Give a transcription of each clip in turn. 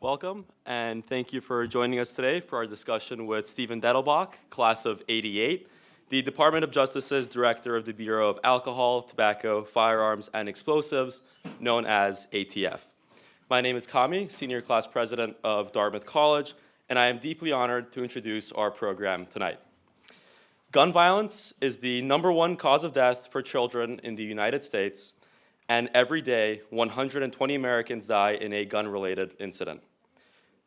Welcome, and thank you for joining us today for our discussion with Steven Dettelbach, class of '88, the Department of Justice's Director of the Bureau of Alcohol, Tobacco, Firearms, and Explosives, known as ATF. My name is Kami, Senior Class President of Dartmouth College, and I am deeply honored to introduce our program tonight. Gun violence is the #1 cause of death for children in the United States, and every day, 120 Americans die in a gun-related incident.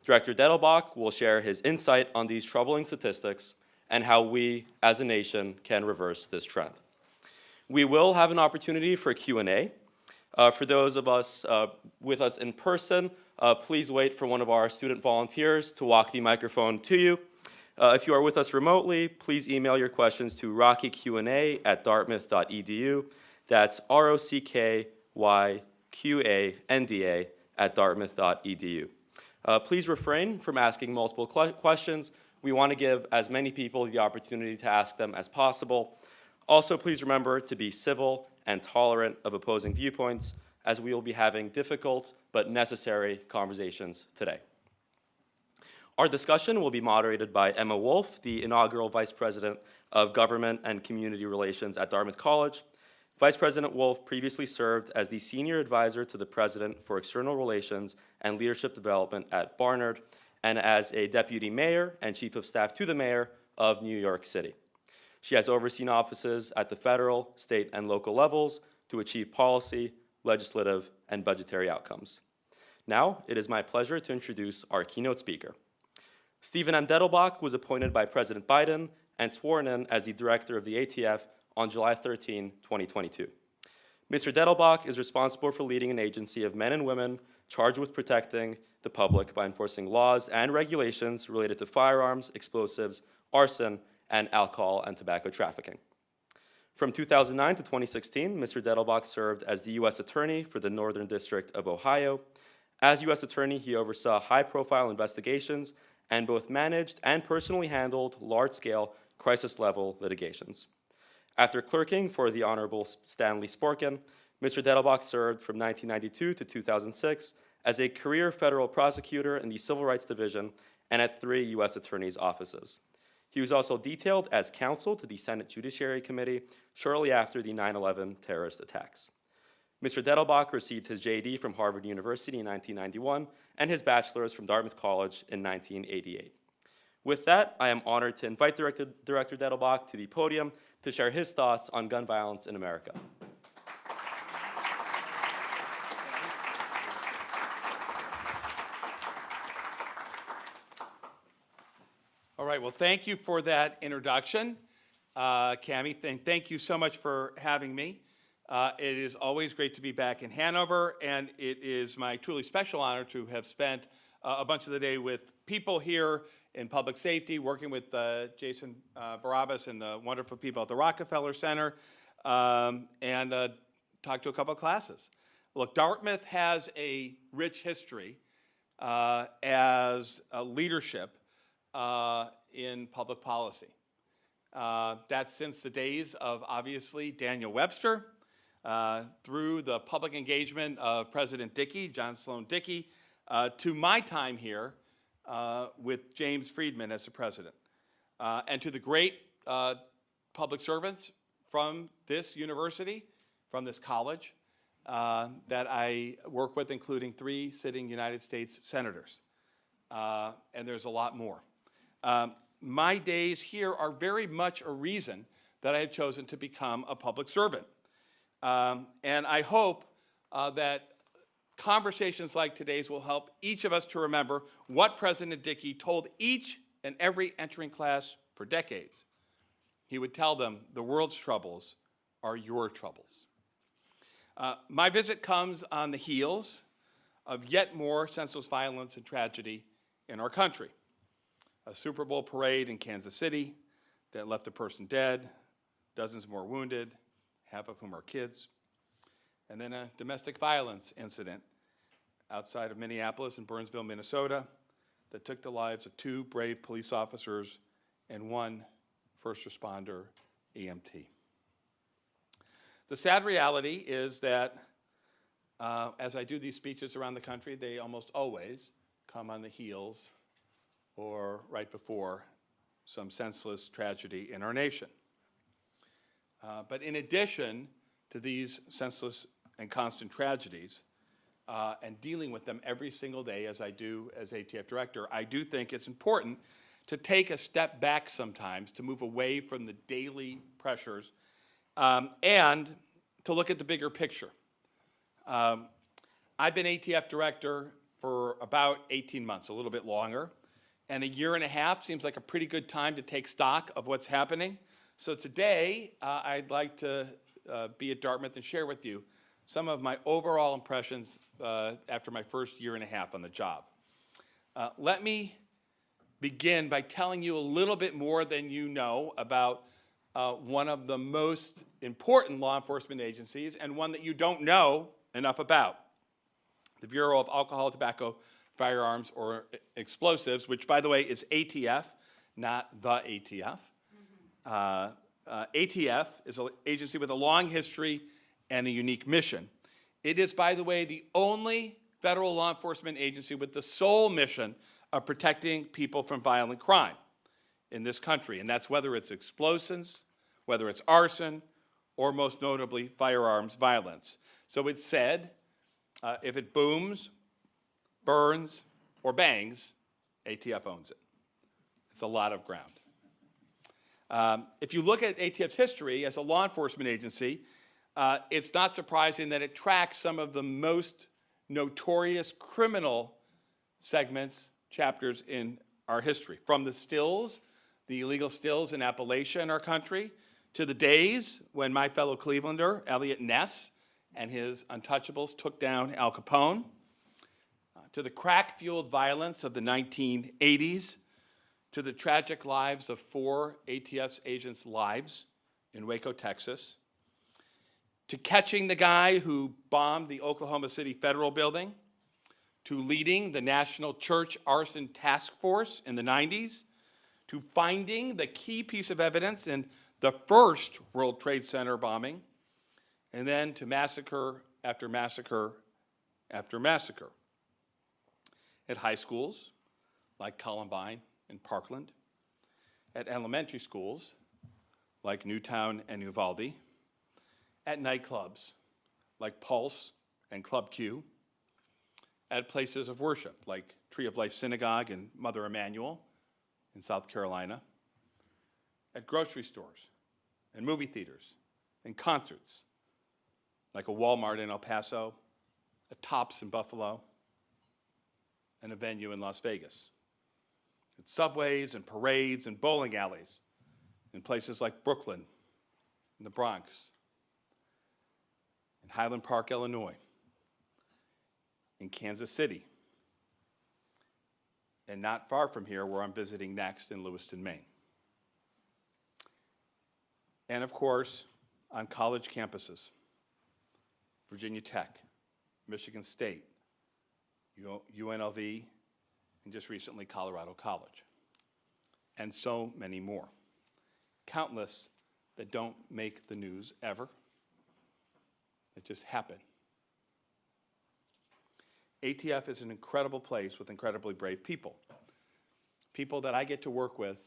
Director Dettelbach will share his insight on these troubling statistics and how we, as a nation, can reverse this trend. We will have an opportunity for Q&A. For those of us with us in person, please wait for one of our student volunteers to walk the microphone to you. If you are with us remotely, please email your questions to rockyqa@dartmouth.edu. That's ROCKYQANDA@dartmouth.edu. Please refrain from asking multiple questions. We want to give as many people the opportunity to ask them as possible. Also, please remember to be civil and tolerant of opposing viewpoints, as we will be having difficult but necessary conversations today. Our discussion will be moderated by Emma Wolfe, the inaugural Vice President of Government and Community Relations at Dartmouth College. Vice President Wolfe previously served as the Senior Advisor to the President for External Relations and Leadership Development at Barnard, and as a Deputy Mayor and Chief of Staff to the Mayor of New York City. She has overseen offices at the federal, state, and local levels to achieve policy, legislative, and budgetary outcomes. Now, it is my pleasure to introduce our keynote speaker. Steven M. Dettelbach was appointed by President Biden and sworn in as the Director of the ATF on July 13, 2022. Mr. Dettelbach is responsible for leading an agency of men and women charged with protecting the public by enforcing laws and regulations related to firearms, explosives, arson, and alcohol and tobacco trafficking. From 2009 to 2016, Mr. Dettelbach served as the U.S. Attorney for the Northern District of Ohio. As U.S. Attorney, he oversaw high-profile investigations and both managed and personally handled large-scale crisis-level litigations. After clerking for the Honorable Stanley Sporkin, Mr. Dettelbach served from 1992 to 2006 as a career federal prosecutor in the Civil Rights Division and at 3 U.S. Attorney's offices. He was also detailed as counsel to the Senate Judiciary Committee shortly after the 9/11 terrorist attacks. Mr. Dettelbach received his JD from Harvard University in 1991 and his bachelor's from Dartmouth College in 1988. With that, I am honored to invite Director Dettelbach to the podium to share his thoughts on gun violence in America. All right, well, thank you for that introduction, Cami. Thank you so much for having me. It is always great to be back in Hanover, and it is my truly special honor to have spent a bunch of the day with people here in public safety, working with Jason Barabbas and the wonderful people at the Rockefeller Center, and talked to a couple of classes. Look, Dartmouth has a rich history as a leadership in public policy. That's since the days of, obviously, Daniel Webster, through the public engagement of President Dickey, John Sloan Dickey, to my time here with James Friedman as the president, and to the great public servants from this university, from this college, that I work with, including 3 sitting United States senators. And there's a lot more. My days here are very much a reason that I have chosen to become a public servant. And I hope that conversations like today's will help each of us to remember what President Dickey told each and every entering class for decades. He would tell them, the world's troubles are your troubles. My visit comes on the heels of yet more senseless violence and tragedy in our country. A Super Bowl parade in Kansas City that left a person dead, dozens more wounded, half of whom are kids, and then a domestic violence incident outside of Minneapolis and Burnsville, Minnesota, that took the lives of 2 brave police officers and 1 first responder EMT. The sad reality is that as I do these speeches around the country, they almost always come on the heels or right before some senseless tragedy in our nation. But in addition to these senseless and constant tragedies, and dealing with them every single day as I do as ATF director, I do think it's important to take a step back sometimes to move away from the daily pressures and to look at the bigger picture. I've been ATF director for about 18 months, a little bit longer, and a year and a half seems like a pretty good time to take stock of what's happening. So today, I'd like to be at Dartmouth and share with you some of my overall impressions after my first year and a half on the job. Let me begin by telling you a little bit more than you know about one of the most important law enforcement agencies and one that you don't know enough about, the Bureau of Alcohol, Tobacco, Firearms, or Explosives, which, by the way, is ATF, not the ATF. ATF is an agency with a long history and a unique mission. It is, by the way, the only federal law enforcement agency with the sole mission of protecting people from violent crime in this country, and that's whether it's explosives, whether it's arson, or most notably, firearms violence. So it's said, if it booms, burns, or bangs, ATF owns it. It's a lot of ground. If you look at ATF's history as a law enforcement agency, it's not surprising that it tracks some of the most notorious criminal segments, chapters in our history. From the stills, the illegal stills in Appalachia in our country, to the days when my fellow Clevelander, Elliot Ness, and his untouchables took down Al Capone, to the crack-fueled violence of the 1980s, to the tragic lives of 4 ATF's agents' lives in Waco, Texas, to catching the guy who bombed the Oklahoma City Federal Building, to leading the National Church Arson Task Force in the 90s, to finding the key piece of evidence in the first World Trade Center bombing, and then to massacre after massacre after massacre. At high schools, like Columbine and Parkland, at elementary schools, like Newtown and Uvalde, at nightclubs, like Pulse and Club Q, at places of worship, like Tree of Life Synagogue and Mother Emanuel in South Carolina, at grocery stores and movie theaters and concerts, like a Walmart in El Paso, a Tops in Buffalo, and a venue in Las Vegas, at subways and parades and bowling alleys in places like Brooklyn, in the Bronx, in Highland Park, Illinois, in Kansas City, and not far from here where I'm visiting next in Lewiston, Maine. And of course, on college campuses, Virginia Tech, Michigan State, UNLV, and just recently Colorado College, and so many more. Countless that don't make the news ever, that just happen. ATF is an incredible place with incredibly brave people. People that I get to work with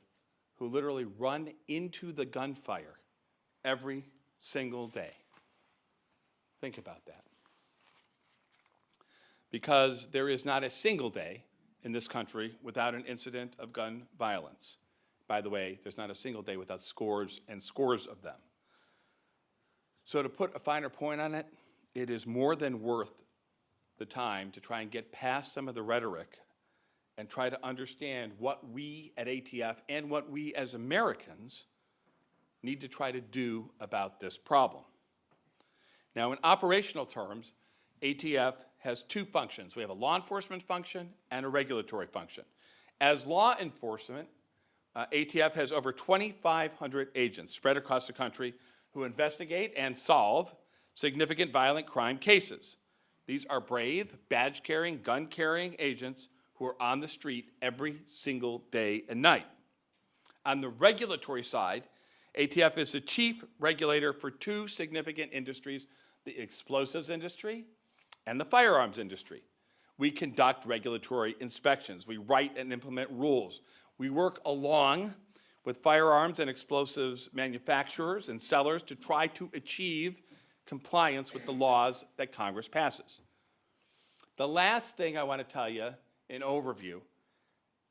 who literally run into the gunfire every single day. Think about that. Because there is not a single day in this country without an incident of gun violence. By the way, there's not a single day without scores and scores of them. So to put a finer point on it, it is more than worth the time to try and get past some of the rhetoric and try to understand what we at ATF and what we as Americans need to try to do about this problem. Now, in operational terms, ATF has 2 functions. We have a law enforcement function and a regulatory function. As law enforcement, ATF has over 2,500 agents spread across the country who investigate and solve significant violent crime cases. These are brave, badge-carrying, gun-carrying agents who are on the street every single day and night. On the regulatory side, ATF is the chief regulator for 2 significant industries, the explosives industry and the firearms industry. We conduct regulatory inspections. We write and implement rules. We work along with firearms and explosives manufacturers and sellers to try to achieve compliance with the laws that Congress passes. The last thing I want to tell you in overview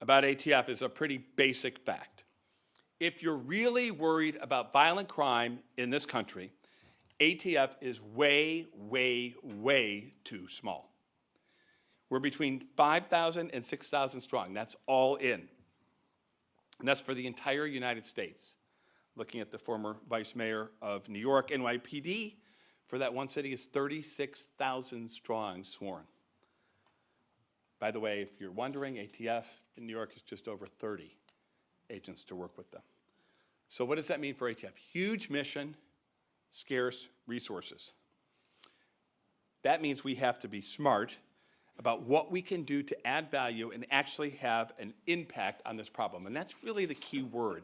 about ATF is a pretty basic fact. If you're really worried about violent crime in this country, ATF is way, way, way too small. We're between 5,000 and 6,000 strong. That's all in. And that's for the entire United States. Looking at the former vice mayor of New York, NYPD, for that one city is 36,000 strong sworn. By the way, if you're wondering, ATF in New York is just over 30 agents to work with them. So what does that mean for ATF? Huge mission, scarce resources. That means we have to be smart about what we can do to add value and actually have an impact on this problem. And that's really the key word,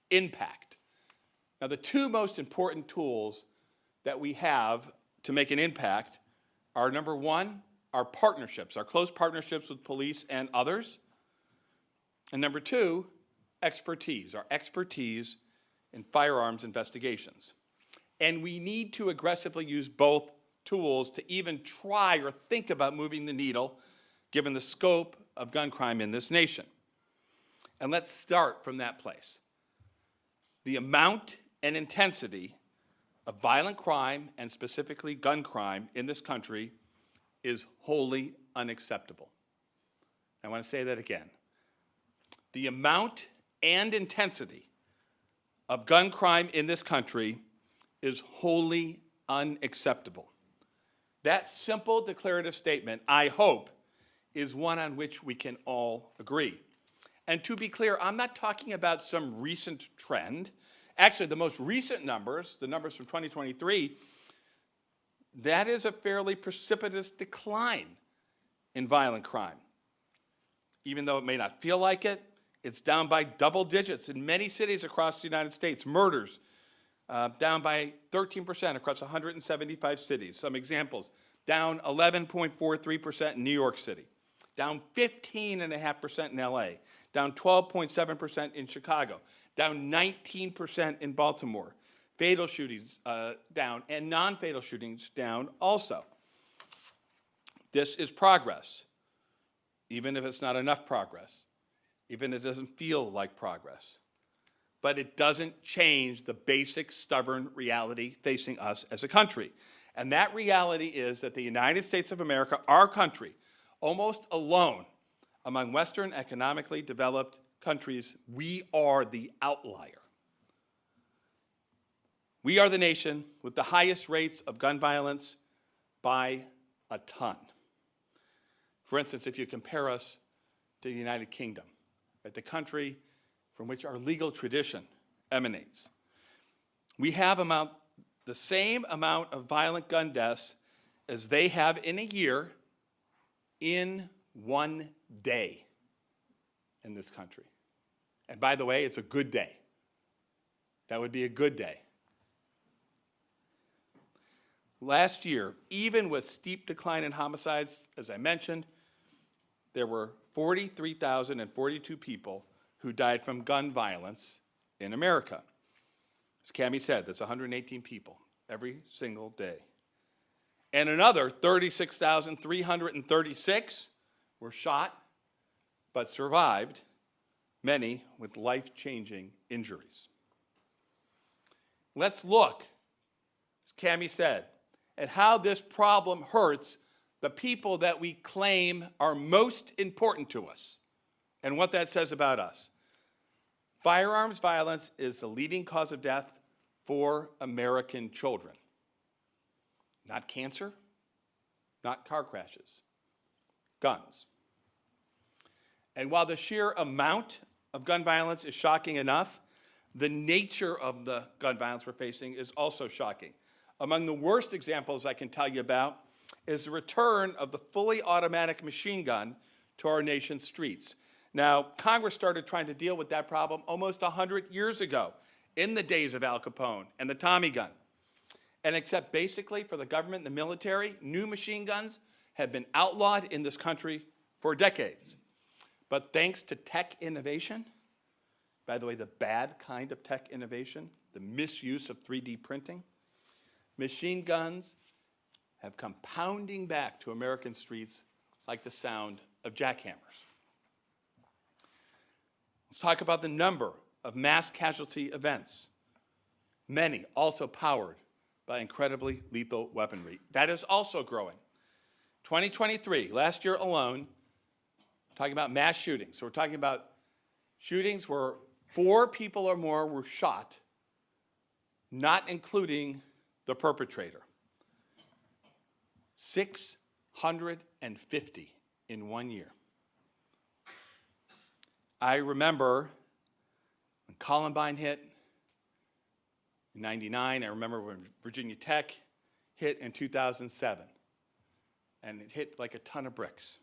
impact. Now, the two most important tools that we have to make an impact are, number one, our partnerships, our close partnerships with police and others. And number two, expertise, our expertise in firearms investigations. And we need to aggressively use both tools to even try or think about moving the needle, given the scope of gun crime in this nation. And let's start from that place. The amount and intensity of violent crime, and specifically gun crime in this country, is wholly unacceptable. I want to say that again. The amount and intensity of gun crime in this country is wholly unacceptable. That simple declarative statement, I hope, is one on which we can all agree. And to be clear, I'm not talking about some recent trend. Actually, the most recent numbers, the numbers from 2023, that is a fairly precipitous decline in violent crime. Even though it may not feel like it, it's down by double digits in many cities across the United States. Murders, down by 13% across 175 cities. Some examples, down 11.43% in New York City, down 15.5% in LA, down 12.7% in Chicago, down 19% in Baltimore. Fatal shootings down, and non-fatal shootings down also. This is progress, even if it's not enough progress, even if it doesn't feel like progress. But it doesn't change the basic stubborn reality facing us as a country. And that reality is that the United States of America, our country, almost alone among Western economically developed countries, we are the outlier. We are the nation with the highest rates of gun violence by a ton. For instance, if you compare us to the United Kingdom, right, the country from which our legal tradition emanates, we have the same amount of violent gun deaths as they have in a year in one day in this country. And by the way, it's a good day. That would be a good day. Last year, even with steep decline in homicides, as I mentioned, there were 43,042 people who died from gun violence in America. As Cammie said, that's 118 people every single day. And another 36,336 were shot but survived, many with life-changing injuries. Let's look, as Cammie said, at how this problem hurts the people that we claim are most important to us and what that says about us. Firearms violence is the leading cause of death for American children. Not cancer, not car crashes, guns. And while the sheer amount of gun violence is shocking enough, the nature of the gun violence we're facing is also shocking. Among the worst examples I can tell you about is the return of the fully automatic machine gun to our nation's streets. Now, Congress started trying to deal with that problem almost 100 years ago, in the days of Al Capone and the Tommy gun. And except basically for the government and the military, new machine guns have been outlawed in this country for decades. But thanks to tech innovation, by the way, the bad kind of tech innovation, the misuse of 3D printing, machine guns have come pounding back to American streets like the sound of jackhammers. Let's talk about the number of mass casualty events, many also powered by incredibly lethal weaponry. That is also growing. 2023, last year alone, talking about mass shootings. So we're talking about shootings where 4 people or more were shot, not including the perpetrator. 650 in 1 year. I remember when Columbine hit in '99. I remember when Virginia Tech hit in 2007. And it hit like a ton of bricks.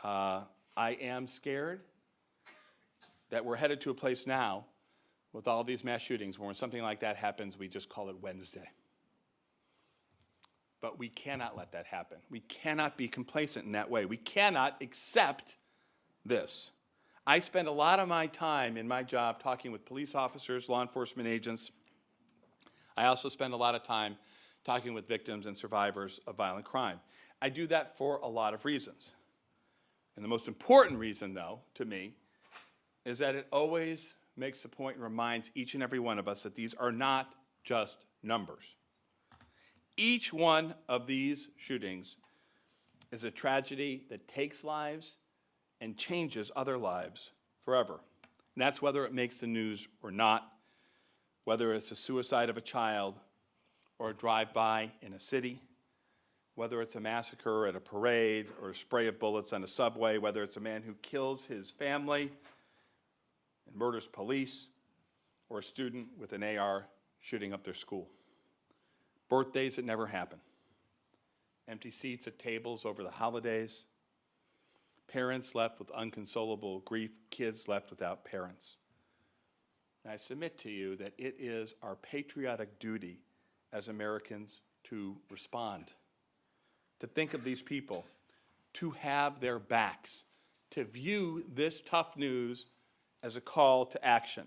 I am scared that we're headed to a place now with all these mass shootings where when something like that happens, we just call it Wednesday. But we cannot let that happen. We cannot be complacent in that way. We cannot accept this. I spend a lot of my time in my job talking with police officers, law enforcement agents. I also spend a lot of time talking with victims and survivors of violent crime. I do that for a lot of reasons. And the most important reason, though, to me, is that it always makes the point and reminds each and every one of us that these are not just numbers. Each one of these shootings is a tragedy that takes lives and changes other lives forever. And that's whether it makes the news or not, whether it's a suicide of a child or a drive-by in a city, whether it's a massacre at a parade or a spray of bullets on a subway, whether it's a man who kills his family and murders police, or a student with an AR shooting up their school. Birthdays that never happen. Empty seats at tables over the holidays. Parents left with unconsolable grief. Kids left without parents. And I submit to you that it is our patriotic duty as Americans to respond, to think of these people, to have their backs, to view this tough news as a call to action.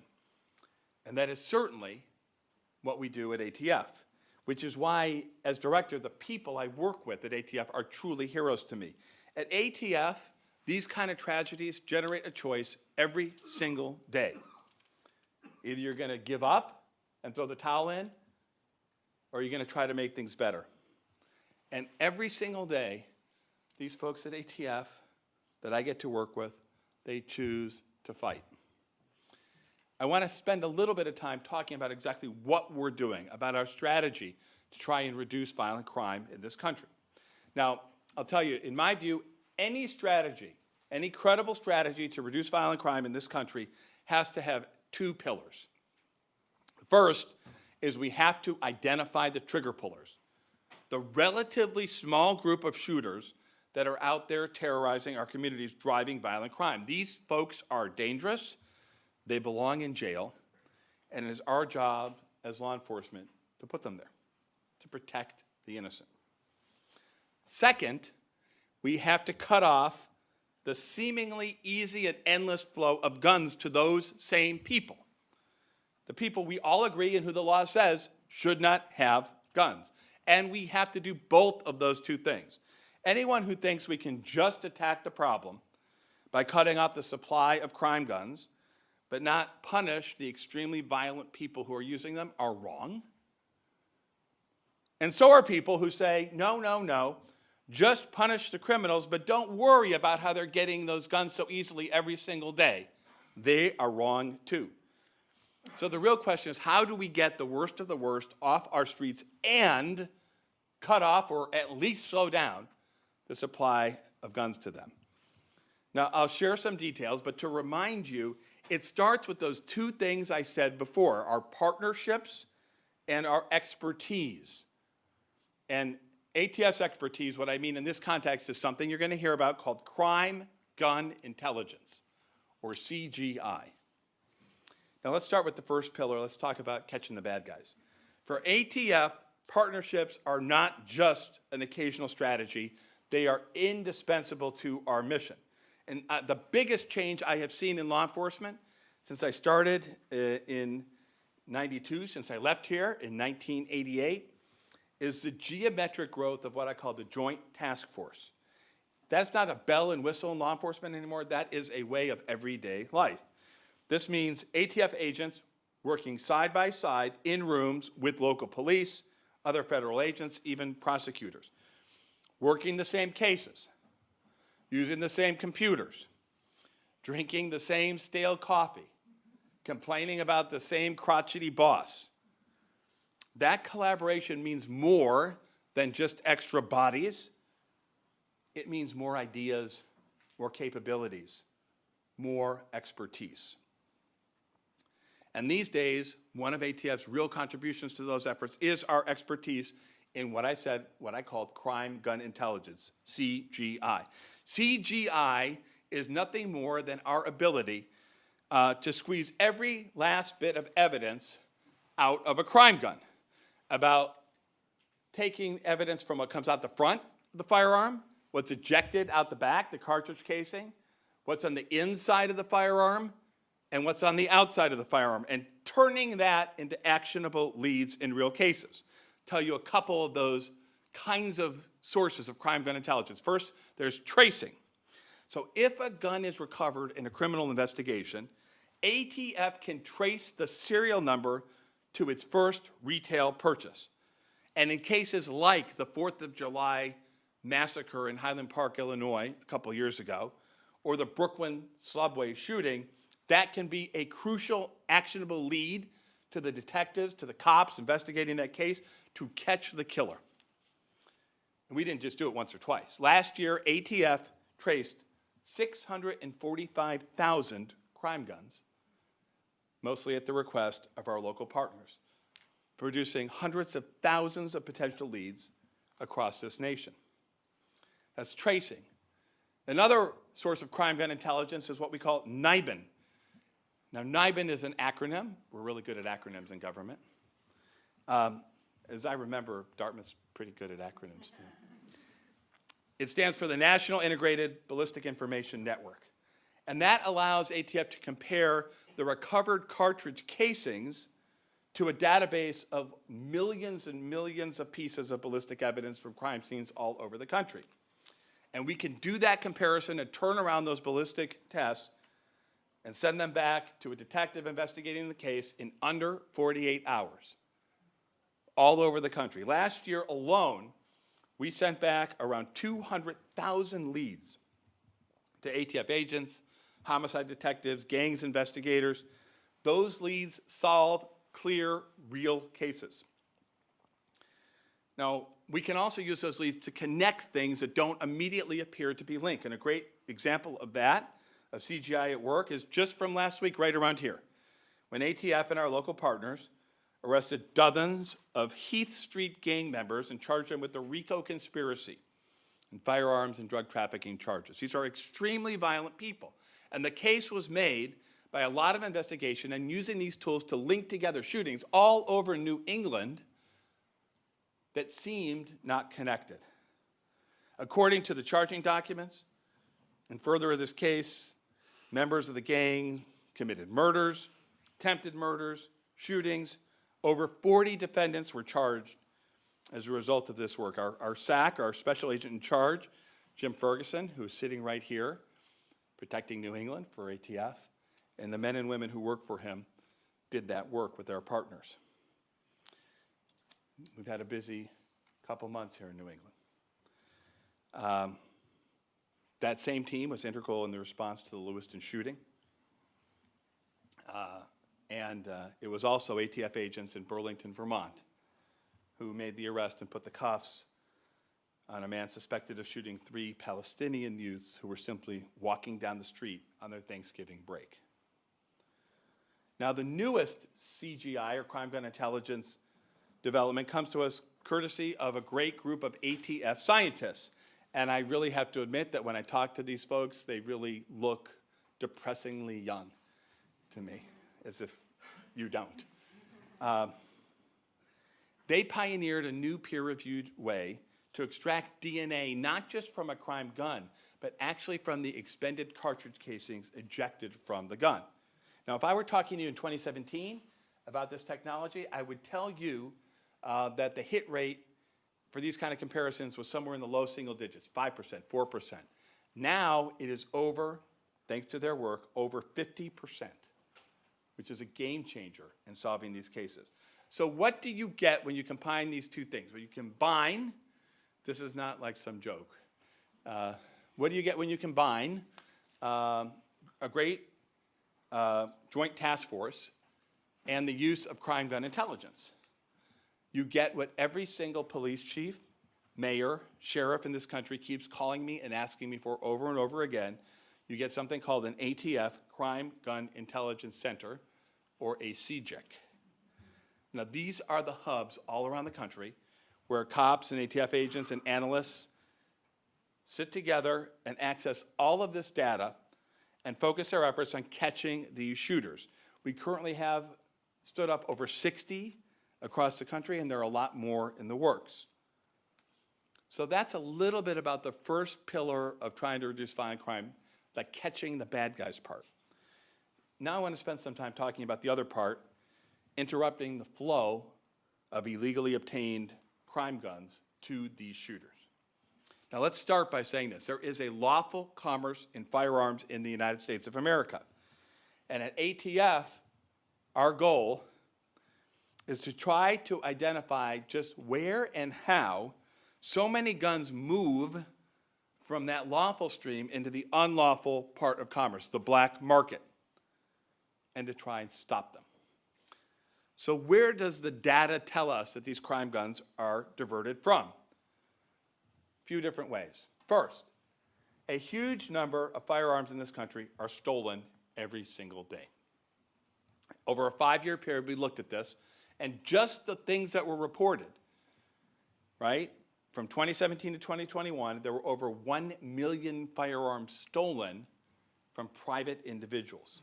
And that is certainly what we do at ATF, which is why, as director, the people I work with at ATF are truly heroes to me. At ATF, these kind of tragedies generate a choice every single day. Either you're going to give up and throw the towel in, or you're going to try to make things better. And every single day, these folks at ATF that I get to work with, they choose to fight. I want to spend a little bit of time talking about exactly what we're doing, about our strategy to try and reduce violent crime in this country. Now, I'll tell you, in my view, any strategy, any credible strategy to reduce violent crime in this country has to have 2 pillars. The first is we have to identify the trigger pullers, the relatively small group of shooters that are out there terrorizing our communities, driving violent crime. These folks are dangerous. They belong in jail, and it is our job as law enforcement to put them there, to protect the innocent. Second, we have to cut off the seemingly easy and endless flow of guns to those same people. The people we all agree and who the law says should not have guns. And we have to do both of those 2 things. Anyone who thinks we can just attack the problem by cutting off the supply of crime guns but not punish the extremely violent people who are using them are wrong. And so are people who say, no, no, no, just punish the criminals, but don't worry about how they're getting those guns so easily every single day. They are wrong too. So the real question is, how do we get the worst of the worst off our streets and cut off or at least slow down the supply of guns to them? Now, I'll share some details, but to remind you, it starts with those 2 things I said before, our partnerships and our expertise. And ATF's expertise, what I mean in this context, is something you're going to hear about called crime gun intelligence, or CGI. Now let's start with the first pillar. Let's talk about catching the bad guys. For ATF, Partnerships are not just an occasional strategy. They are indispensable to our mission. And the biggest change I have seen in law enforcement since I started in 92, since I left here in 1988, is the geometric growth of what I call the Joint Task Force. That's not a bell and whistle in law enforcement anymore. That is a way of everyday life. This means ATF agents working side by side in rooms with local police, other federal agents, even prosecutors, working the same cases, using the same computers, drinking the same stale coffee, complaining about the same crotchety boss. That collaboration means more than just extra bodies. It means more ideas, more capabilities, more expertise. And these days, one of ATF's real contributions to those efforts is our expertise in what I called crime gun intelligence, CGI. CGI is nothing more than our ability to squeeze every last bit of evidence out of a crime gun, about taking evidence from what comes out the front of the firearm, what's ejected out the back, the cartridge casing, what's on the inside of the firearm, and what's on the outside of the firearm, and turning that into actionable leads in real cases. Tell you a couple of those kinds of sources of crime gun intelligence. First, there's tracing. So if a gun is recovered in a criminal investigation, ATF can trace the serial number to its first retail purchase. And in cases like the 4th of July massacre in Highland Park, Illinois, a couple years ago, or the Brooklyn subway shooting, that can be a crucial, actionable lead to the detectives, to the cops investigating that case, to catch the killer. And we didn't just do it once or twice. Last year, ATF traced 645,000 crime guns, mostly at the request of our local partners, producing hundreds of thousands of potential leads across this nation. That's tracing. Another source of crime gun intelligence is what we call NIBIN. Now, NIBIN is an acronym. We're really good at acronyms in government. As I remember, Dartmouth's pretty good at acronyms, too. It stands for the National Integrated Ballistic Information Network. And that allows ATF to compare the recovered cartridge casings to a database of millions and millions of pieces of ballistic evidence from crime scenes all over the country. And we can do that comparison and turn around those ballistic tests and send them back to a detective investigating the case in under 48 hours, all over the country. Last year alone, we sent back around 200,000 leads to ATF agents, homicide detectives, gangs investigators. Those leads solve clear, real cases. Now, we can also use those leads to connect things that don't immediately appear to be linked. And a great example of that, of CGI at work, is just from last week right around here, when ATF and our local partners arrested dozens of Heath Street gang members and charged them with the RICO conspiracy and firearms and drug trafficking charges. These are extremely violent people. And the case was made by a lot of investigation and using these tools to link together shootings all over New England that seemed not connected. According to the charging documents, in further of this case, members of the gang committed murders, attempted murders, shootings. Over 40 defendants were charged as a result of this work. Our SAC, our special agent in charge, Jim Ferguson, who is sitting right here, protecting New England for ATF, and the men and women who work for him did that work with our partners. We've had a busy couple months here in New England. That same team was integral in the response to the Lewiston shooting. It was also ATF agents in Burlington, Vermont, who made the arrest and put the cuffs on a man suspected of shooting 3 Palestinian youths who were simply walking down the street on their Thanksgiving break. Now, the newest CGI, or crime gun intelligence development, comes to us courtesy of a great group of ATF scientists. And I really have to admit that when I talk to these folks, they really look depressingly young to me, as if you don't. They pioneered a new peer-reviewed way to extract DNA, not just from a crime gun, but actually from the expended cartridge casings ejected from the gun. Now, if I were talking to you in 2017 about this technology, I would tell you that the hit rate for these kind of comparisons was somewhere in the low single digits, 5%, 4%. Now it is over, thanks to their work, over 50%, which is a game changer in solving these cases. So what do you get when you combine these two things? Well, you combine, this is not like some joke. What do you get when you combine a great joint task force and the use of crime gun intelligence? You get what every single police chief, mayor, sheriff in this country keeps calling me and asking me for over and over again. You get something called an ATF Crime Gun Intelligence Center, or a CJIC. Now, these are the hubs all around the country where cops and ATF agents and analysts sit together and access all of this data and focus their efforts on catching these shooters. We currently have stood up over 60 across the country, and there are a lot more in the works. So that's a little bit about the first pillar of trying to reduce violent crime, the catching the bad guys part. Now I want to spend some time talking about the other part, interrupting the flow of illegally obtained crime guns to these shooters. Now let's start by saying this. There is a lawful commerce in firearms in the United States of America. And at ATF, our goal is to try to identify just where and how so many guns move from that lawful stream into the unlawful part of commerce, the black market, and to try and stop them. So where does the data tell us that these crime guns are diverted from? A few different ways. First, a huge number of firearms in this country are stolen every single day. Over a 5-year period, we looked at this, and just the things that were reported, right? From 2017 to 2021, there were over 1 million firearms stolen from private individuals.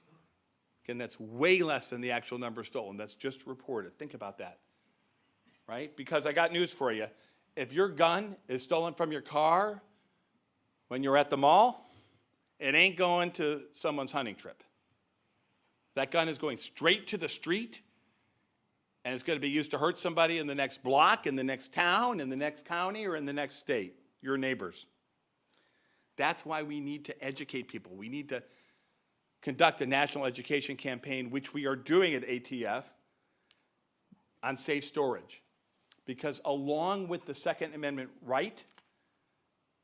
Again, that's way less than the actual number stolen. That's just reported. Think about that, right? Because I got news for you. If your gun is stolen from your car when you're at the mall, it ain't going to someone's hunting trip. That gun is going straight to the street, and it's going to be used to hurt somebody in the next block, in the next town, in the next county, or in the next state, your neighbors. That's why we need to educate people. We need to conduct a national education campaign, which we are doing at ATF, on safe storage. Because along with the Second Amendment right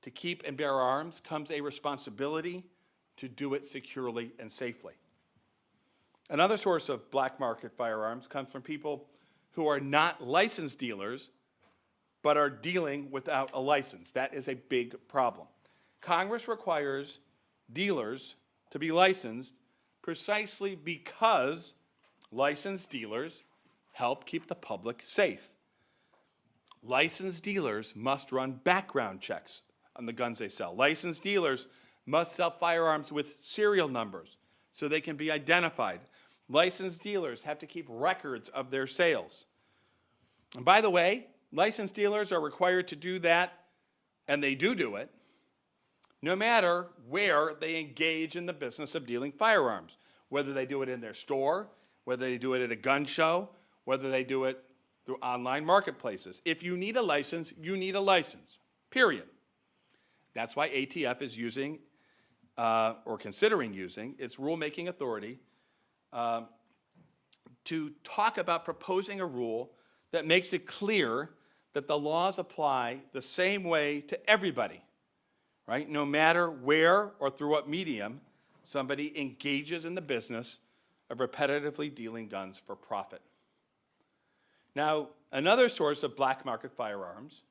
to keep and bear arms comes a responsibility to do it securely and safely. Another source of black market firearms comes from people who are not licensed dealers, but are dealing without a license. That is a big problem. Congress requires dealers to be licensed precisely because licensed dealers help keep the public safe. Licensed dealers must run background checks on the guns they sell. Licensed dealers must sell firearms with serial numbers so they can be identified. Licensed dealers have to keep records of their sales. And by the way, licensed dealers are required to do that, and they do it, no matter where they engage in the business of dealing firearms, whether they do it in their store, whether they do it at a gun show, whether they do it through online marketplaces. If you need a license, you need a license, period. That's why ATF is using, or considering using, its rulemaking authority to talk about proposing a rule that makes it clear that the laws apply the same way to everybody, right? No matter where or through what medium somebody engages in the business of repetitively dealing guns for profit. Now, another source of black market firearms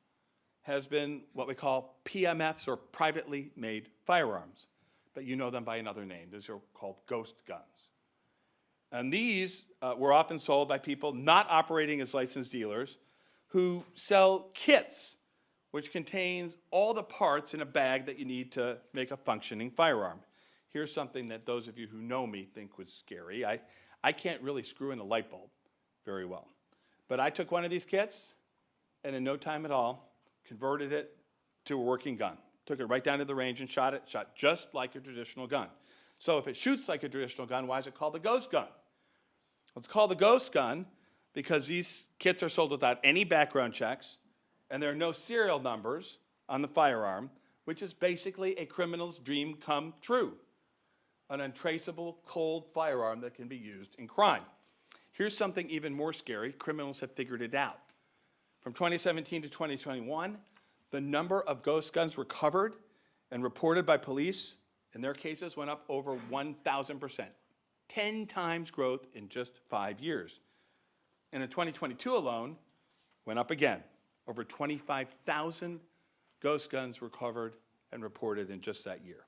has been what we call PMFs, or privately made firearms, but you know them by another name. These are called ghost guns. And these were often sold by people not operating as licensed dealers who sell kits, which contains all the parts in a bag that you need to make a functioning firearm. Here's something that those of you who know me think was scary. I can't really screw in a light bulb very well. But I took one of these kits and in no time at all converted it to a working gun. Took it right down to the range and shot it, shot just like a traditional gun. So if it shoots like a traditional gun, why is it called the ghost gun? Well, it's called the ghost gun because these kits are sold without any background checks, and there are no serial numbers on the firearm, which is basically a criminal's dream come true. An untraceable, cold firearm that can be used in crime. Here's something even more scary. Criminals have figured it out. From 2017 to 2021, the number of ghost guns recovered and reported by police in their cases went up over 1,000%. 10 times growth in just 5 years. And in 2022 alone, went up again. Over 25,000 ghost guns recovered and reported in just that year.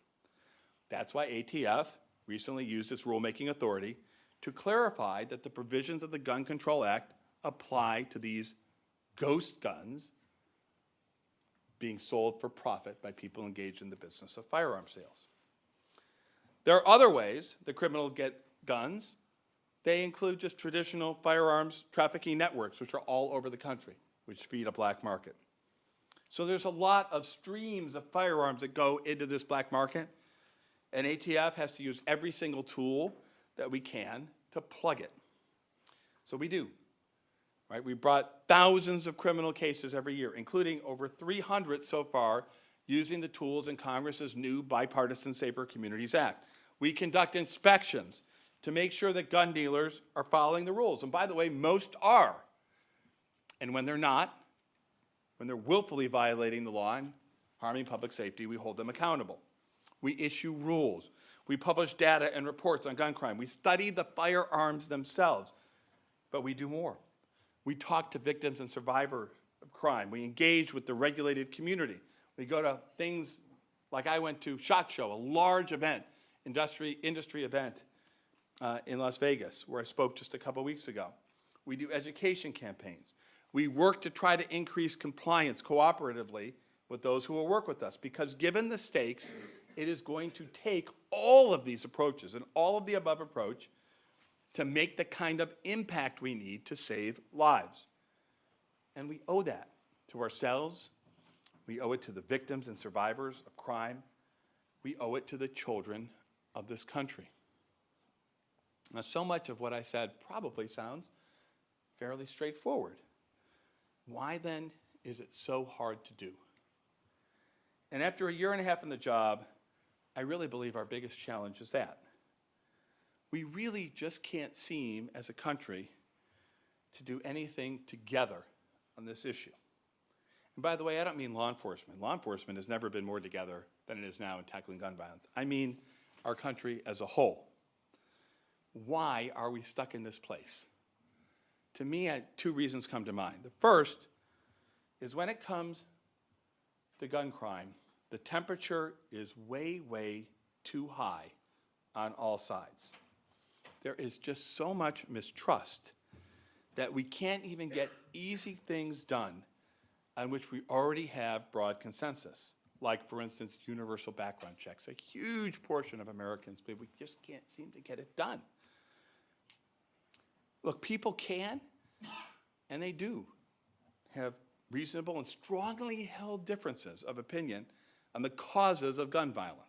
That's why ATF recently used its rulemaking authority to clarify that the provisions of the Gun Control Act apply to these ghost guns being sold for profit by people engaged in the business of firearm sales. There are other ways the criminals get guns. They include just traditional firearms trafficking networks, which are all over the country, which feed a black market. So there's a lot of streams of firearms that go into this black market, and ATF has to use every single tool that we can to plug it. So we do. Right? We brought thousands of criminal cases every year, including over 300 so far, using the tools in Congress's new Bipartisan Safer Communities Act. We conduct inspections to make sure that gun dealers are following the rules. And by the way, most are. And when they're not, when they're willfully violating the law and harming public safety, we hold them accountable. We issue rules. We publish data and reports on gun crime. We study the firearms themselves, but we do more. We talk to victims and survivors of crime. We engage with the regulated community. We go to things like I went to SHOT Show, a large event, industry event in Las Vegas, where I spoke just a couple weeks ago. We do education campaigns. We work to try to increase compliance cooperatively with those who will work with us, because given the stakes, it is going to take all of these approaches and all of the above approach to make the kind of impact we need to save lives. And we owe that to ourselves. We owe it to the victims and survivors of crime. We owe it to the children of this country. Now, so much of what I said probably sounds fairly straightforward. Why then is it so hard to do? And after a year and a half in the job, I really believe our biggest challenge is that. We really just can't seem, as a country, to do anything together on this issue. And by the way, I don't mean law enforcement. Law enforcement has never been more together than it is now in tackling gun violence. I mean our country as a whole. Why are we stuck in this place? To me, two reasons come to mind. The first is when it comes to gun crime, the temperature is way, way too high on all sides. There is just so much mistrust that we can't even get easy things done on which we already have broad consensus. Like, for instance, universal background checks. A huge portion of Americans believe we just can't seem to get it done. Look, people can, and they do, have reasonable and strongly held differences of opinion on the causes of gun violence.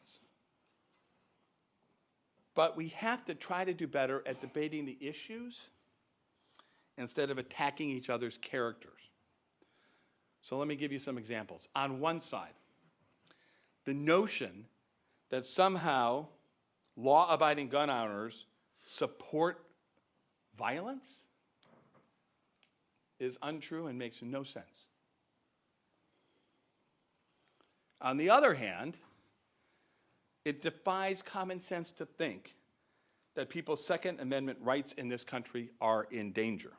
But we have to try to do better at debating the issues instead of attacking each other's characters. So let me give you some examples. On one side, the notion that somehow law-abiding gun owners support violence is untrue and makes no sense. On the other hand, it defies common sense to think that people's Second Amendment rights in this country are in danger,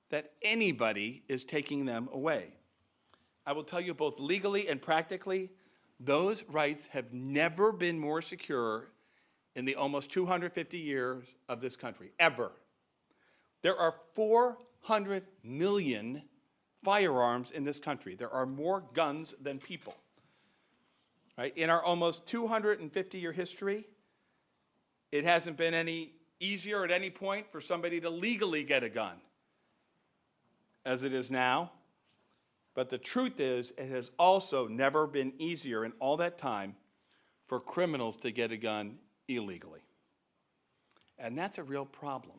that anybody is taking them away. I will tell you, both legally and practically, those rights have never been more secure in the almost 250 years of this country, ever. There are 400 million firearms in this country. There are more guns than people. Right? In our almost 250-year history, it hasn't been any easier at any point for somebody to legally get a gun. as it is now, but the truth is it has also never been easier in all that time for criminals to get a gun illegally. And that's a real problem.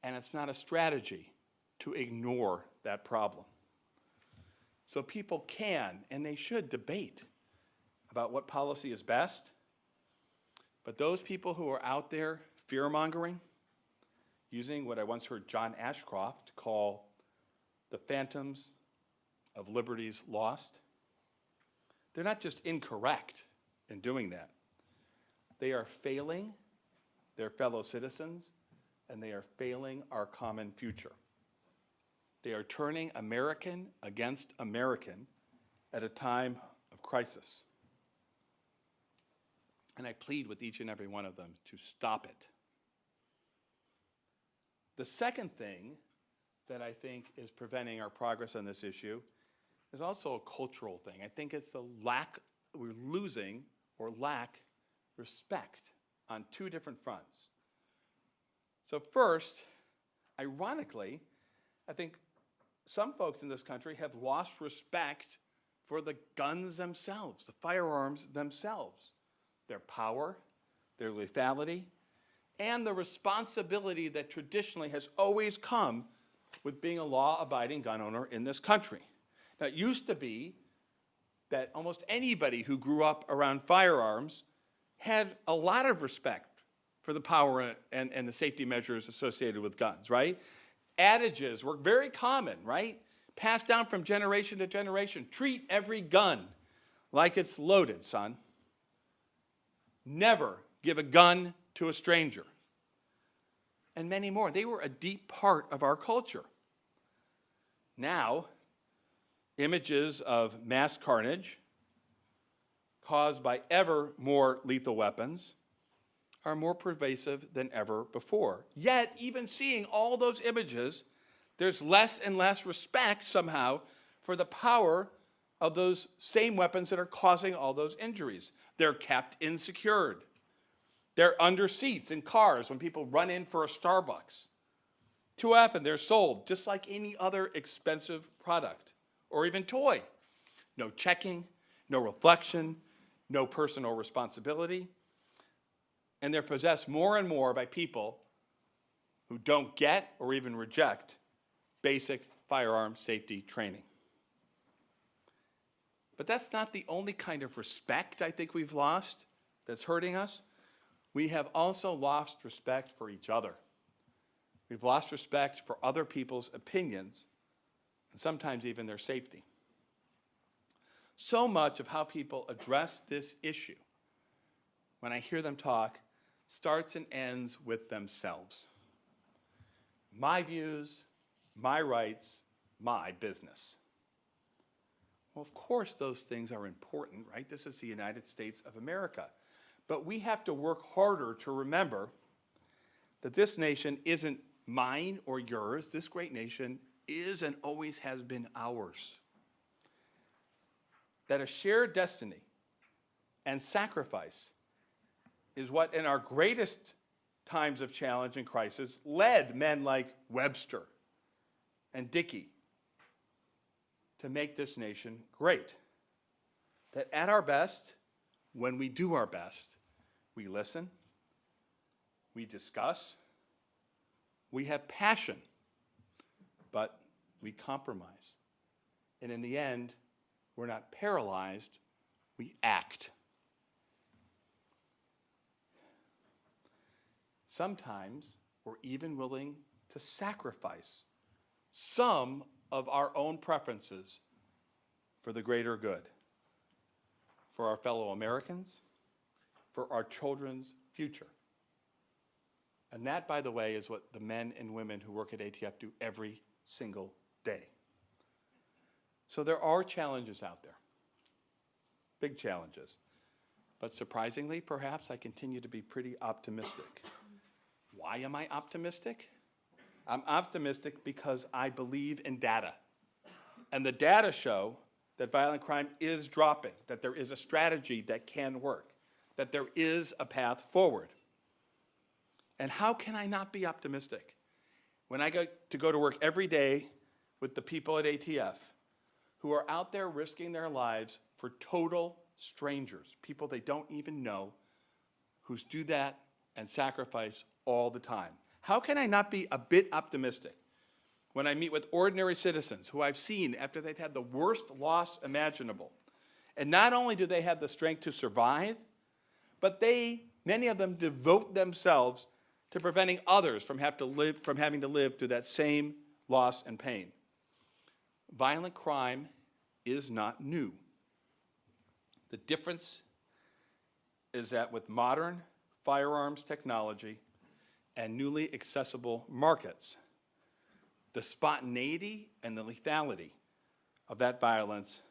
And it's not a strategy to ignore that problem. So people can and they should debate about what policy is best. But those people who are out there fear-mongering, using what I once heard John Ashcroft call the phantoms of liberties lost, they're not just incorrect in doing that. They are failing their fellow citizens, and they are failing our common future. They are turning American against American at a time of crisis. And I plead with each and every one of them to stop it. The second thing that I think is preventing our progress on this issue is also a cultural thing. I think it's we're losing or lack respect on two different fronts. So first, ironically, I think some folks in this country have lost respect for the guns themselves, the firearms themselves, their power, their lethality, and the responsibility that traditionally has always come with being a law-abiding gun owner in this country. Now, it used to be that almost anybody who grew up around firearms had a lot of respect for the power and the safety measures associated with guns, right? Adages were very common, right? Passed down from generation to generation. Treat every gun like it's loaded, son. Never give a gun to a stranger. And many more. They were a deep part of our culture. Now, images of mass carnage caused by ever more lethal weapons are more pervasive than ever before. Yet, even seeing all those images, there's less and less respect somehow for the power of those same weapons that are causing all those injuries. They're kept insecured. They're under seats in cars when people run in for a Starbucks. Too often they're sold just like any other expensive product or even toy. No checking, no reflection, no personal responsibility. And they're possessed more and more by people who don't get or even reject basic firearm safety training. But that's not the only kind of respect I think we've lost that's hurting us. We have also lost respect for each other. We've lost respect for other people's opinions and sometimes even their safety. So much of how people address this issue, when I hear them talk, starts and ends with themselves. My views, my rights, my business. Well, of course those things are important, right? This is the United States of America. But we have to work harder to remember that this nation isn't mine or yours. This great nation is and always has been ours. That a shared destiny and sacrifice is what, in our greatest times of challenge and crisis, led men like Webster and Dickey to make this nation great. That at our best, when we do our best, we listen, we discuss, we have passion, but we compromise. And in the end, we're not paralyzed, we act. Sometimes we're even willing to sacrifice some of our own preferences for the greater good, for our fellow Americans, for our children's future. And that, by the way, is what the men and women who work at ATF do every single day. So there are challenges out there, big challenges. But surprisingly, perhaps, I continue to be pretty optimistic. Why am I optimistic? I'm optimistic because I believe in data. And the data show that violent crime is dropping, that there is a strategy that can work, that there is a path forward. And how can I not be optimistic? When I go to work every day with the people at ATF who are out there risking their lives for total strangers, people they don't even know, who do that and sacrifice all the time. How can I not be a bit optimistic when I meet with ordinary citizens who I've seen after they've had the worst loss imaginable? And not only do they have the strength to survive, but many of them devote themselves to preventing others from having to live through that same loss and pain. Violent crime is not new. The difference is that with modern firearms technology and newly accessible markets, the spontaneity and the lethality of that violence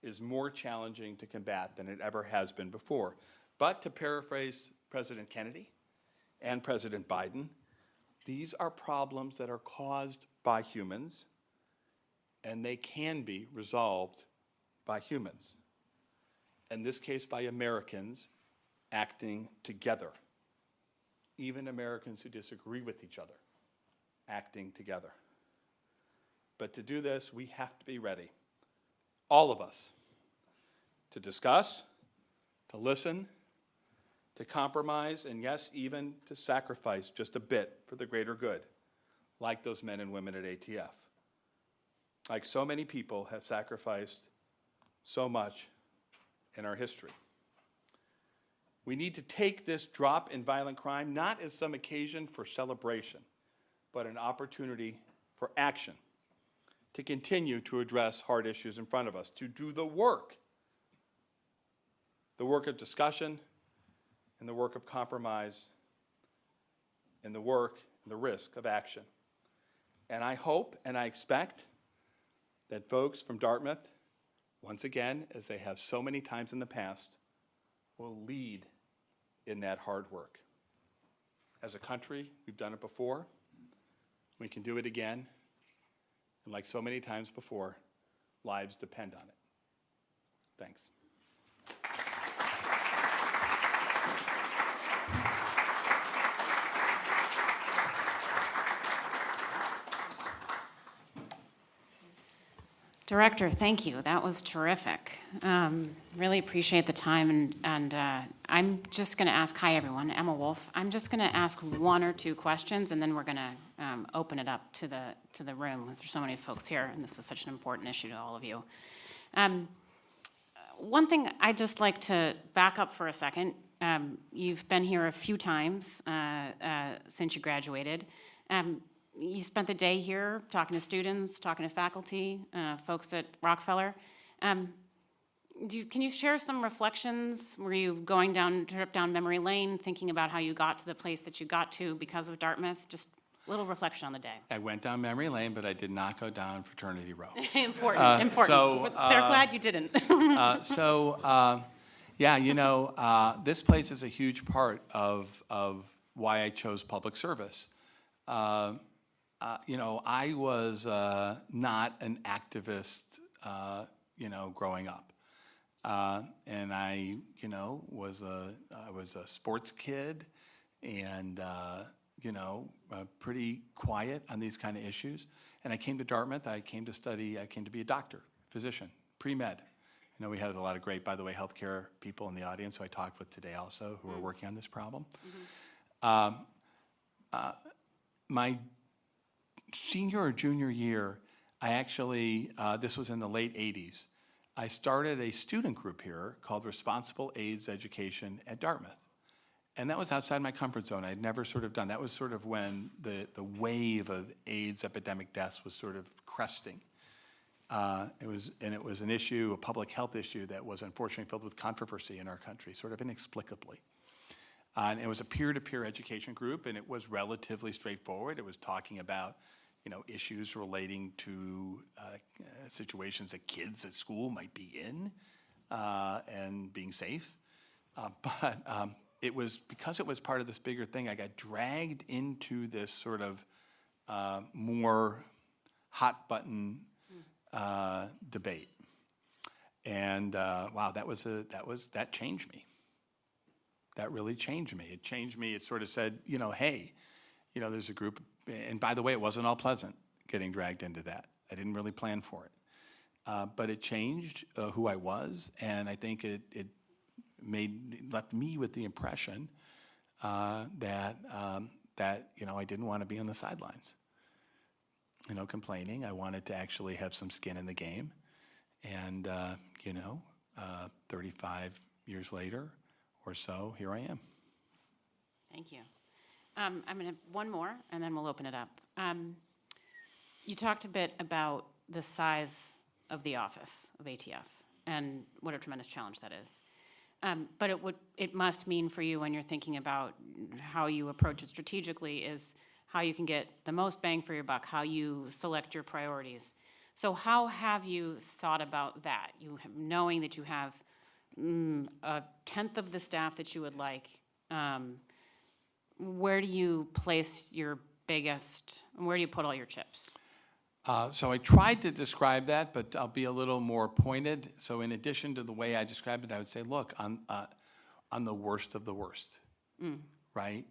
is more challenging to combat than it ever has been before. But to paraphrase President Kennedy and President Biden, these are problems that are caused by humans, and they can be resolved by humans. In this case, by Americans acting together. Even Americans who disagree with each other, acting together. But to do this, we have to be ready, all of us, to discuss, to listen, to compromise, and yes, even to sacrifice just a bit for the greater good, like those men and women at ATF. Like so many people have sacrificed so much in our history. We need to take this drop in violent crime not as some occasion for celebration, but an opportunity for action, to continue to address hard issues in front of us, to do the work of discussion, and the work of compromise, and the work and the risk of action. And I hope and I expect that folks from Dartmouth, once again, as they have so many times in the past, will lead in that hard work. As a country, we've done it before. We can do it again. And like so many times before, lives depend on it. Thanks. Director, thank you. That was terrific. Really appreciate the time, and I'm just going to ask, hi everyone, Emma Wolfe. I'm just going to ask one or two questions, and then we're going to open it up to the room, because there's so many folks here, and this is such an important issue to all of you. One thing I'd just like to back up for a second. You've been here a few times since you graduated. You spent the day here talking to students, talking to faculty, folks at Rockefeller. Can you share some reflections? Were you going trip down memory lane, thinking about how you got to the place that you got to because of Dartmouth? Just a little reflection on the day. I went down memory lane, but I did not go down fraternity row. Important. So, they're glad you didn't. Yeah, you know, this place is a huge part of why I chose public service. You know, I was not an activist, you know, growing up. And I, you know, I was a sports kid and, you know, pretty quiet on these kind of issues. And I came to Dartmouth, I came to be a doctor, physician, pre-med. You know, we had a lot of great, by the way, healthcare people in the audience who I talked with today also who are working on this problem. My senior or junior year, I actually, this was in the late 80s, I started a student group here called Responsible AIDS Education at Dartmouth. And that was outside my comfort zone. I'd never sort of done, that was sort of when the wave of AIDS epidemic deaths was sort of cresting. It was an issue, a public health issue that was unfortunately filled with controversy in our country, sort of inexplicably. And it was a peer-to-peer education group, and it was relatively straightforward. It was talking about, you know, issues relating to situations that kids at school might be in and being safe. But it was, because it was part of this bigger thing, I got dragged into this sort of more hot-button debate. And wow, that changed me. That really changed me. It changed me. It sort of said, you know, hey, you know, there's a group, and by the way, it wasn't all pleasant getting dragged into that. I didn't really plan for it. But it changed who I was, and I think it left me with the impression that I didn't want to be on the sidelines, complaining. I wanted to actually have some skin in the game, and 35 years later or so, here I am. Thank you. I'm going to one more, and then we'll open it up. You talked a bit about the size of the office of ATF and what a tremendous challenge that is. But it must mean for you, when you're thinking about how you approach it strategically, is how you can get the most bang for your buck, how you select your priorities. So how have you thought about that? Knowing that you have a tenth of the staff that you would like, where do you place your biggest, where do you put all your chips? So I tried to describe that, but I'll be a little more pointed. So in addition to the way I described it, I would say, look, on the worst of the worst, right?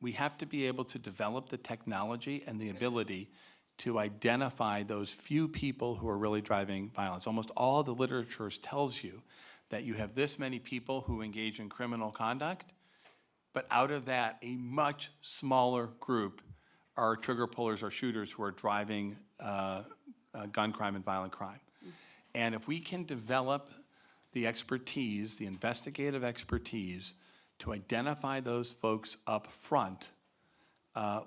We have to be able to develop the technology and the ability to identify those few people who are really driving violence. Almost all the literature tells you that you have this many people who engage in criminal conduct, but out of that, a much smaller group are trigger pullers or shooters who are driving gun crime and violent crime. And if we can develop the expertise, the investigative expertise, to identify those folks up front,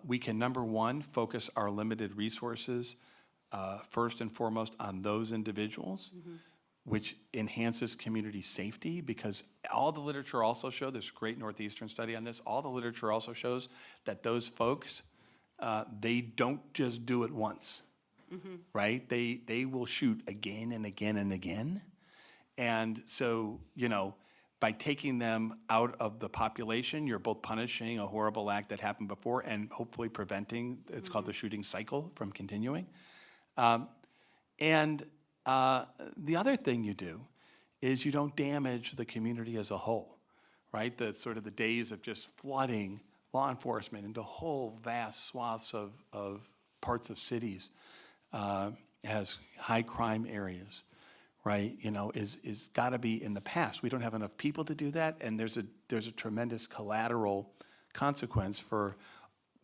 we can, number one, focus our limited resources first and foremost on those individuals, which enhances community safety, because all the literature also shows, there's a great Northeastern study on this, all the literature also shows that those folks, they don't just do it once, right? They will shoot again and again and again. And so, by taking them out of the population, you're both punishing a horrible act that happened before and hopefully preventing, it's called the shooting cycle, from continuing. And the other thing you do is you don't damage the community as a whole, right? The sort of the days of just flooding law enforcement into whole vast swaths of parts of cities as high crime areas, right? Is got to be in the past. We don't have enough people to do that, and there's a tremendous collateral consequence for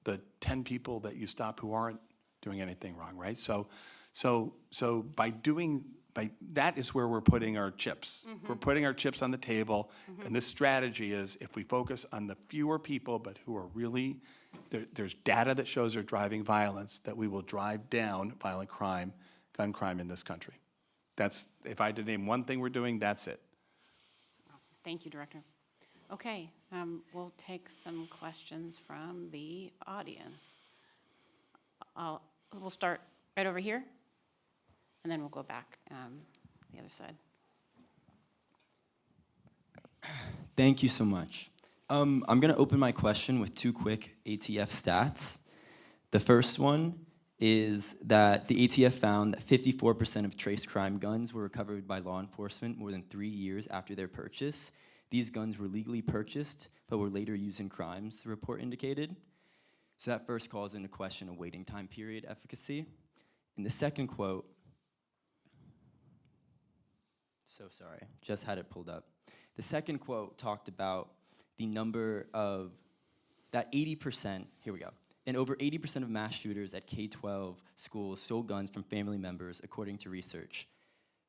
the 10 people that you stop who aren't doing anything wrong, right? So by that is where we're putting our chips. We're putting our chips on the table, and this strategy is, if we focus on the fewer people, but who are really, there's data that shows they're driving violence, that we will drive down violent crime, gun crime in this country. That's, if I had to name one thing we're doing, that's it. Awesome. Thank you, Director. Okay, we'll take some questions from the audience. We'll start right over here, and then we'll go back the other side. Thank you so much. I'm going to open my question with two quick ATF stats. The first one is that the ATF found that 54% of trace crime guns were recovered by law enforcement more than 3 years after their purchase. These guns were legally purchased, but were later used in crimes, the report indicated. So that first calls into question a waiting time period efficacy. And the second quote, so sorry, just had it pulled up. The second quote talked about the number of, that 80%, here we go, and over 80% of mass shooters at K-12 schools stole guns from family members, according to research.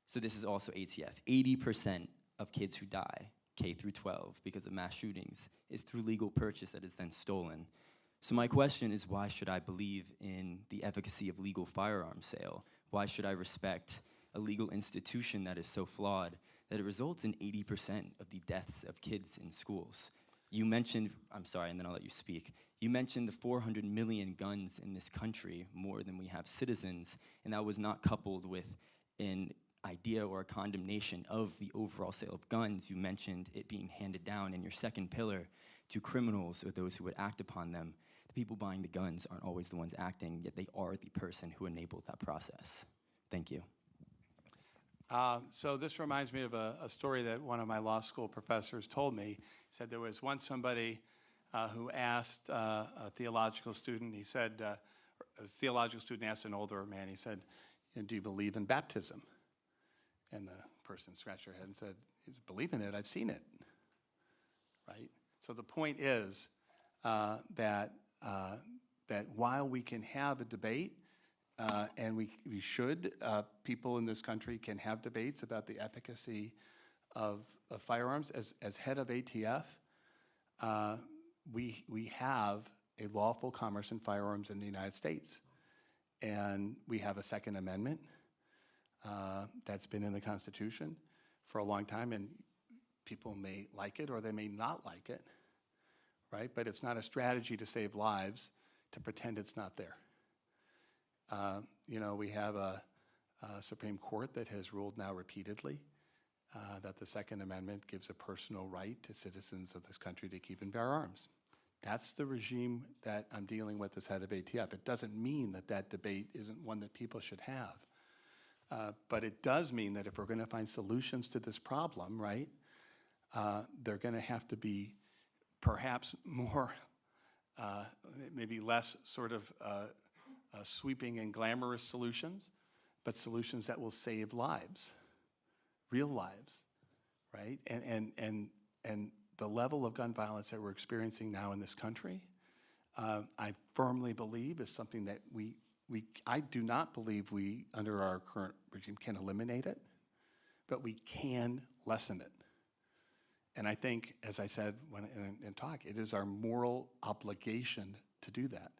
So this is also ATF. 80% of kids who die, K through 12, because of mass shootings, is through legal purchase that is then stolen. So my question is, why should I believe in the efficacy of legal firearm sale? Why should I respect a legal institution that is so flawed that it results in 80% of the deaths of kids in schools? You mentioned, I'm sorry, and then I'll let you speak. You mentioned the 400 million guns in this country, more than we have citizens, and that was not coupled with an idea or a condemnation of the overall sale of guns. You mentioned it being handed down in your second pillar to criminals or those who would act upon them. The people buying the guns aren't always the ones acting, yet they are the person who enabled that process. Thank you. So this reminds me of a story that one of my law school professors told me. He said there was once somebody who asked a theological student, he said, a theological student asked an older man, he said, do you believe in baptism? And the person scratched their head and said, believe in it, I've seen it, right? So the point is that while we can have a debate, and we should, people in this country can have debates about the efficacy of firearms. As head of ATF, we have a lawful commerce in firearms in the United States. And we have a Second Amendment that's been in the Constitution for a long time, and people may like it or they may not like it, right? But it's not a strategy to save lives to pretend it's not there. We have a Supreme Court that has ruled now repeatedly that the Second Amendment gives a personal right to citizens of this country to keep and bear arms. That's the regime that I'm dealing with as head of ATF. It doesn't mean that that debate isn't one that people should have. But it does mean that if we're going to find solutions to this problem, right, they're going to have to be perhaps more, maybe less sort of sweeping and glamorous solutions, but solutions that will save lives, real lives, right? And the level of gun violence that we're experiencing now in this country, I firmly believe is something that I do not believe we, under our current regime, can eliminate it, but we can lessen it. And I think, as I said in talk, it is our moral obligation to do that.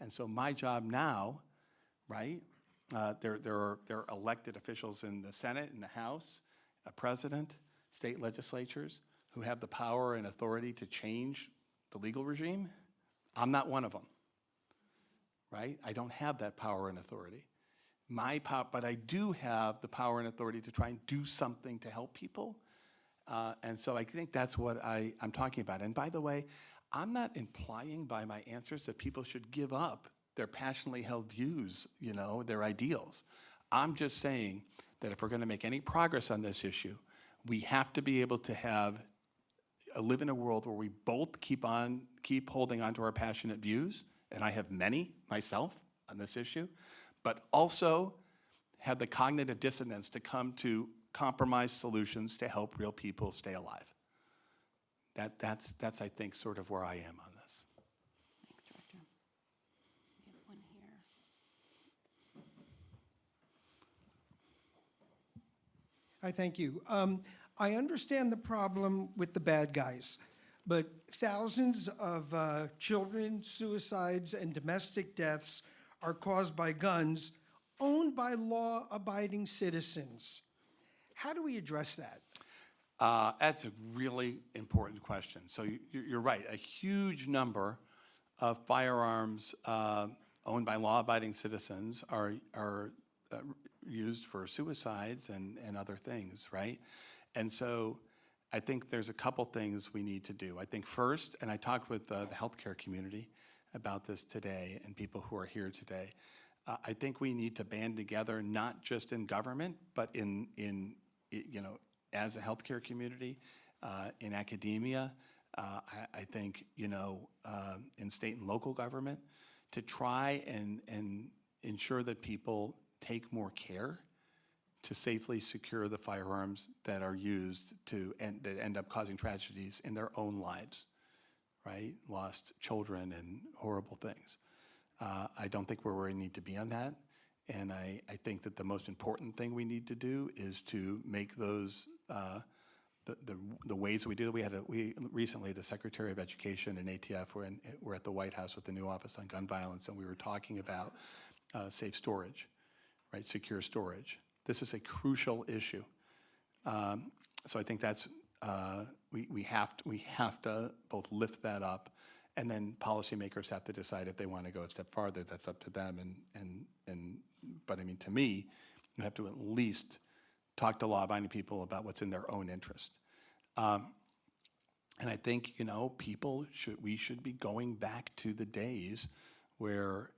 And so my job now, right, there are elected officials in the Senate, in the House, a president, state legislatures, who have the power and authority to change the legal regime. I'm not one of them, right? I don't have that power and authority. But I do have the power and authority to try and do something to help people. And so I think that's what I'm talking about. And by the way, I'm not implying by my answers that people should give up their passionately held views, their ideals. I'm just saying that if we're going to make any progress on this issue, we have to be able to live in a world where we both keep holding on to our passionate views, and I have many myself on this issue, but also have the cognitive dissonance to come to compromise solutions to help real people stay alive. That's I think, sort of where I am on this. Thanks, Director. We have one here. Hi, thank you. I understand the problem with the bad guys, but thousands of children, suicides, and domestic deaths are caused by guns owned by law-abiding citizens. How do we address that? That's a really important question. So you're right. A huge number of firearms owned by law-abiding citizens are used for suicides and other things, right? And so I think there's a couple things we need to do. I think first, and I talked with the healthcare community about this today and people who are here today, I think we need to band together, not just in government, but in as a healthcare community, in academia, I think, in state and local government, to try and ensure that people take more care to safely secure the firearms that are used that end up causing tragedies in their own lives, right? Lost children and horrible things. I don't think we're where we need to be on that. And I think that the most important thing we need to do is to make those, the ways we do it. We recently, the Secretary of Education and ATF were at the White House with the new Office on Gun Violence, and we were talking about safe storage, right, secure storage. This is a crucial issue. So I think that's, we have to both lift that up, and then policymakers have to decide if they want to go a step farther. That's up to them. But I mean, to me, you have to at least talk to law-abiding people about what's in their own interest. And I think, we should be going back to the days where,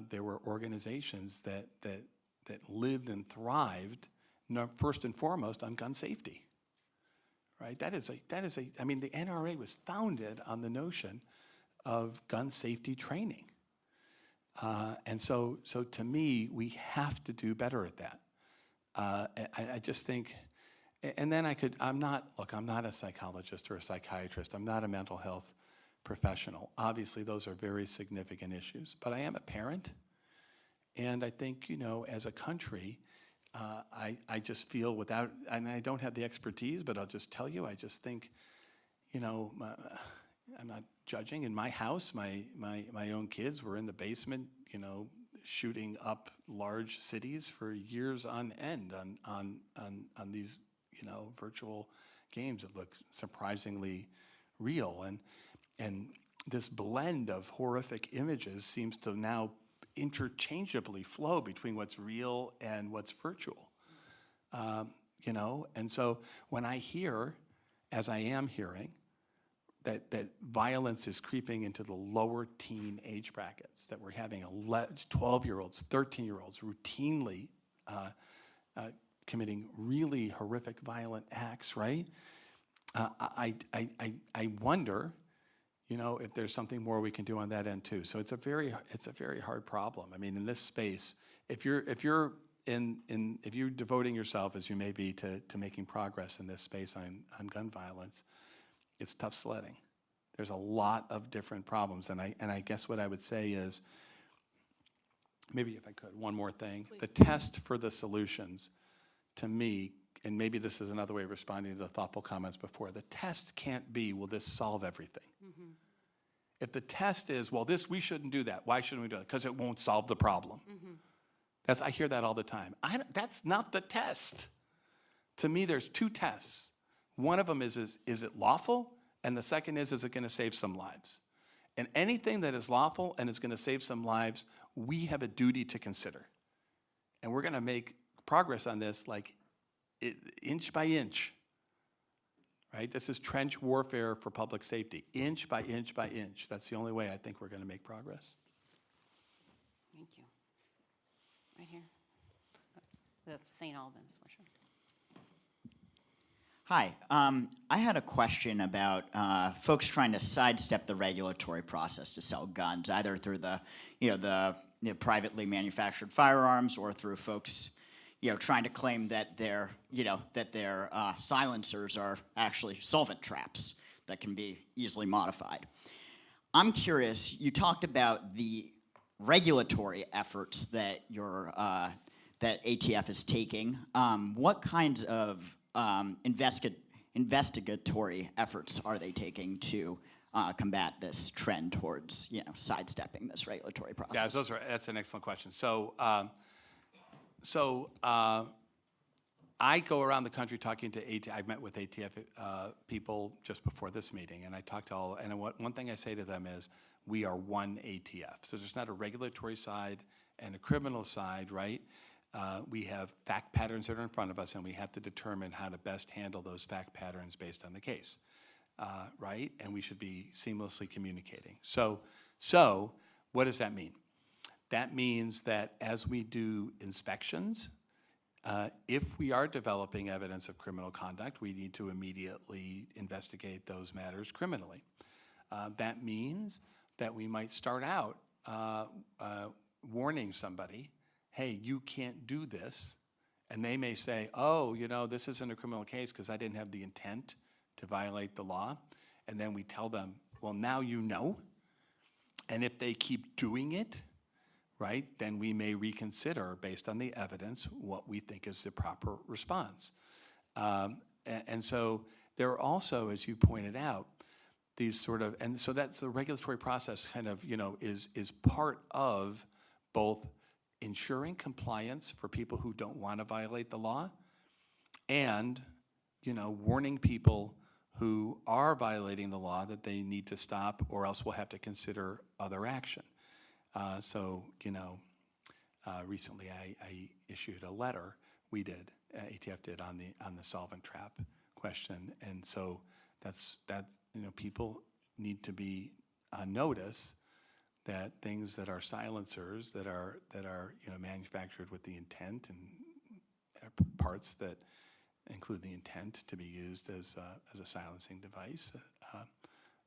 there were organizations that lived and thrived, first and foremost, on gun safety. Right? I mean, the NRA was founded on the notion of gun safety training. And so to me, we have to do better at that. I just think, and then I'm not a psychologist or a psychiatrist. I'm not a mental health professional. Obviously, those are very significant issues. But I am a parent, and I think, as a country, I just feel and I don't have the expertise, but I'll just tell you, I just think, I'm not judging. In my house, my own kids were in the basement, shooting up large cities for years on end on these, virtual games that look surprisingly real. And this blend of horrific images seems to now interchangeably flow between what's real and what's virtual. And so when I hear, as I am hearing, that violence is creeping into the lower teen age brackets, that we're having 12-year-olds, 13-year-olds routinely committing really horrific, violent acts, right? I wonder, if there's something more we can do on that end too. So it's a very hard problem. I mean, in this space, if you're devoting yourself, as you may be, to making progress in this space on gun violence, it's tough sledding. There's a lot of different problems, and I guess what I would say is, maybe if I could, one more thing. Please. The test for the solutions, to me, and maybe this is another way of responding to the thoughtful comments before, the test can't be, will this solve everything? Mm-hmm. If the test is, well, we shouldn't do that. Why shouldn't we do it? Because it won't solve the problem. Mm-hmm. I hear that all the time. That's not the test. To me, there's two tests. One of them is it lawful? And the second is it going to save some lives? And anything that is lawful and is going to save some lives, we have a duty to consider. And we're going to make progress on this inch by inch, right? This is trench warfare for public safety, inch by inch by inch. That's the only way I think we're going to make progress. Thank you. Right here. The St. Albans, for sure. Hi, I had a question about folks trying to sidestep the regulatory process to sell guns, either through the privately manufactured firearms or through folks, trying to claim that their silencers are actually solvent traps that can be easily modified. I'm curious. You talked about the regulatory efforts that that ATF is taking. What kinds of investigatory efforts are they taking to combat this trend towards, sidestepping this regulatory process? Yeah, that's an excellent question. So I go around the country talking to ATF. I met with ATF people just before this meeting, and I talked to all. And one thing I say to them is, we are one ATF. So there's not a regulatory side and a criminal side, right? We have fact patterns that are in front of us, and we have to determine how to best handle those fact patterns based on the case, right? And we should be seamlessly communicating. So what does that mean? That means that as we do inspections, if we are developing evidence of criminal conduct, we need to immediately investigate those matters criminally. That means that we might start out warning somebody, hey, you can't do this. And they may say, oh, this isn't a criminal case because I didn't have the intent to violate the law. And then we tell them, well, now you know. And if they keep doing it, right, then we may reconsider, based on the evidence, what we think is the proper response. And so there are also, as you pointed out, these sort of, and so that's the regulatory process kind of, is part of both ensuring compliance for people who don't want to violate the law and, warning people who are violating the law that they need to stop or else we'll have to consider other action. Recently I issued a letter, ATF did, on the solvent trap question, and so that's people need to be on notice that things that are silencers that are manufactured with the intent and parts that include the intent to be used as a silencing device,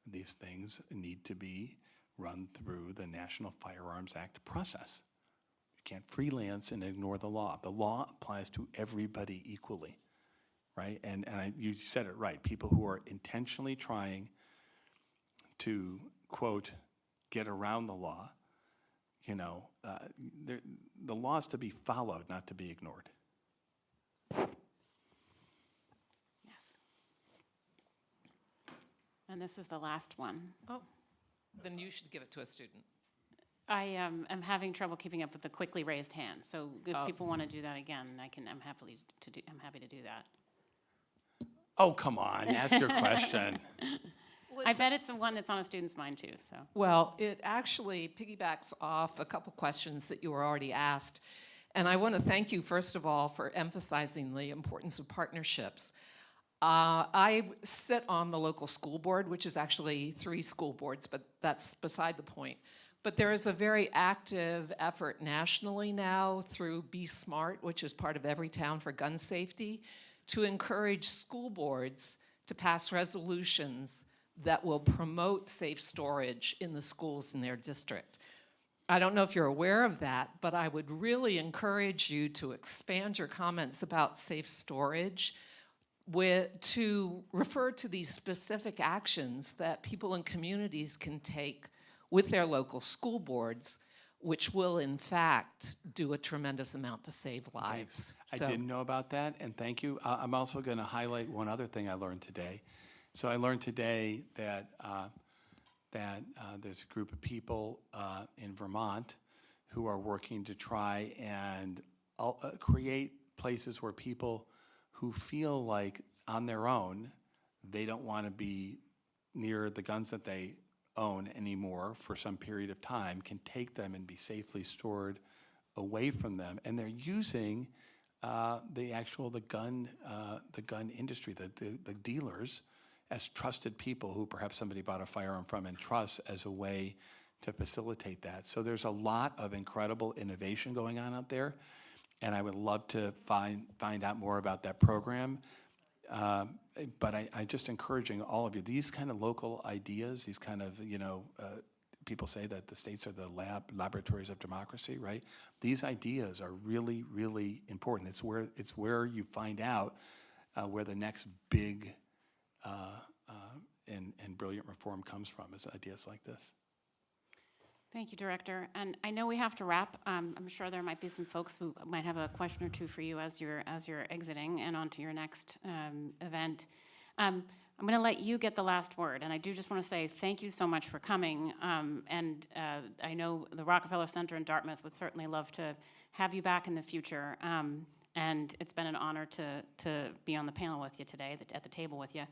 these things need to be run through the National Firearms Act process. You can't freelance and ignore the law. The law applies to everybody equally, right? And you said it right. People who are intentionally trying to, quote, get around the law, the law is to be followed, not to be ignored. Yes. And this is the last one. Oh, then you should give it to a student. I am having trouble keeping up with the quickly raised hand, so if Oh. people want to do that again, I'm happy to do that. Oh, come on, ask your question. I bet it's the one that's on a student's mind too, so. Well, it actually piggybacks off a couple questions that you were already asked. And I want to thank you, first of all, for emphasizing the importance of partnerships. I sit on the local school board, which is actually 3 school boards, but that's beside the point. But there is a very active effort nationally now through Be Smart, which is part of Every Town for Gun Safety, to encourage school boards to pass resolutions that will promote safe storage in the schools in their district. I don't know if you're aware of that, but I would really encourage you to expand your comments about safe storage to refer to these specific actions that people in communities can take with their local school boards, which will in fact do a tremendous amount to save lives. I didn't know about that, and thank you. I'm also going to highlight one other thing I learned today. So I learned today that there's a group of people in Vermont who are working to try and create places where people who feel like on their own they don't want to be near the guns that they own anymore for some period of time can take them and be safely stored away from them. And they're using the gun industry, the dealers, as trusted people who perhaps somebody bought a firearm from and trust as a way to facilitate that. So there's a lot of incredible innovation going on out there, and I would love to find out more about that program. But I'm just encouraging all of you, these kind of local ideas, these kind of, people say that the states are the laboratories of democracy, right? These ideas are really, really important. It's where you find out where the next big and brilliant reform comes from, is ideas like this. Thank you, Director. And I know we have to wrap. I'm sure there might be some folks who might have a question or two for you as you're exiting and on to your next event. I'm going to let you get the last word, and I do just want to say thank you so much for coming. And I know the Rockefeller Center in Dartmouth would certainly love to have you back in the future. And it's been an honor to be on the panel with you today, at the table with you.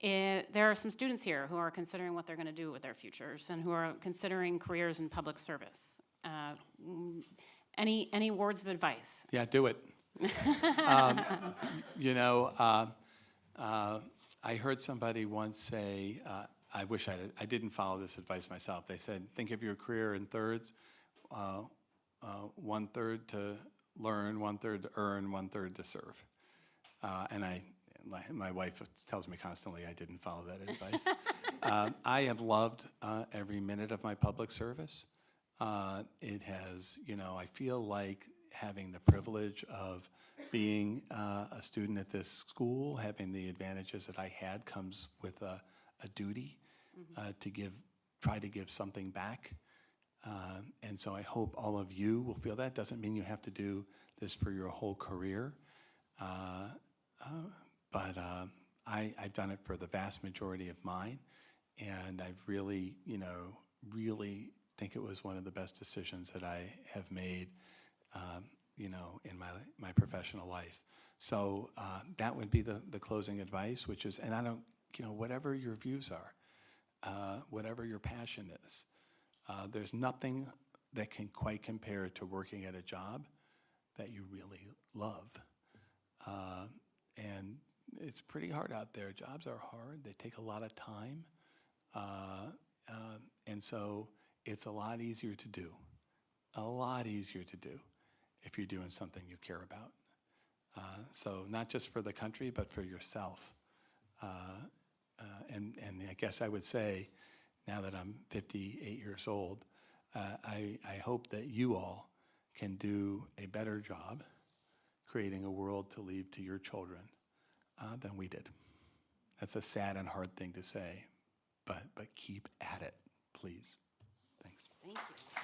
There are some students here who are considering what they're going to do with their futures and who are considering careers in public service. Any words of advice? Yeah, do it. I heard somebody once say, I wish I didn't follow this advice myself. They said, think of your career in thirds, 1/3 to learn, 1/3 to earn, 1/3 to serve. And my wife tells me constantly I didn't follow that advice. I have loved every minute of my public service. It has, I feel like having the privilege of being a student at this school, having the advantages that I had, comes with a duty to try to give something back. And so I hope all of you will feel that. Doesn't mean you have to do this for your whole career. But I've done it for the vast majority of mine, and I've really, really think it was one of the best decisions that I have made, in my professional life. So that would be the closing advice, which is, and I don't, whatever your views are, whatever your passion is, there's nothing that can quite compare to working at a job that you really love. And it's pretty hard out there. Jobs are hard. They take a lot of time. And so it's a lot easier to do if you're doing something you care about. So not just for the country, but for yourself. And I guess I would say, now that I'm 58 years old, I hope that you all can do a better job creating a world to leave to your children than we did. That's a sad and hard thing to say, but keep at it, please. Thanks. Thank you.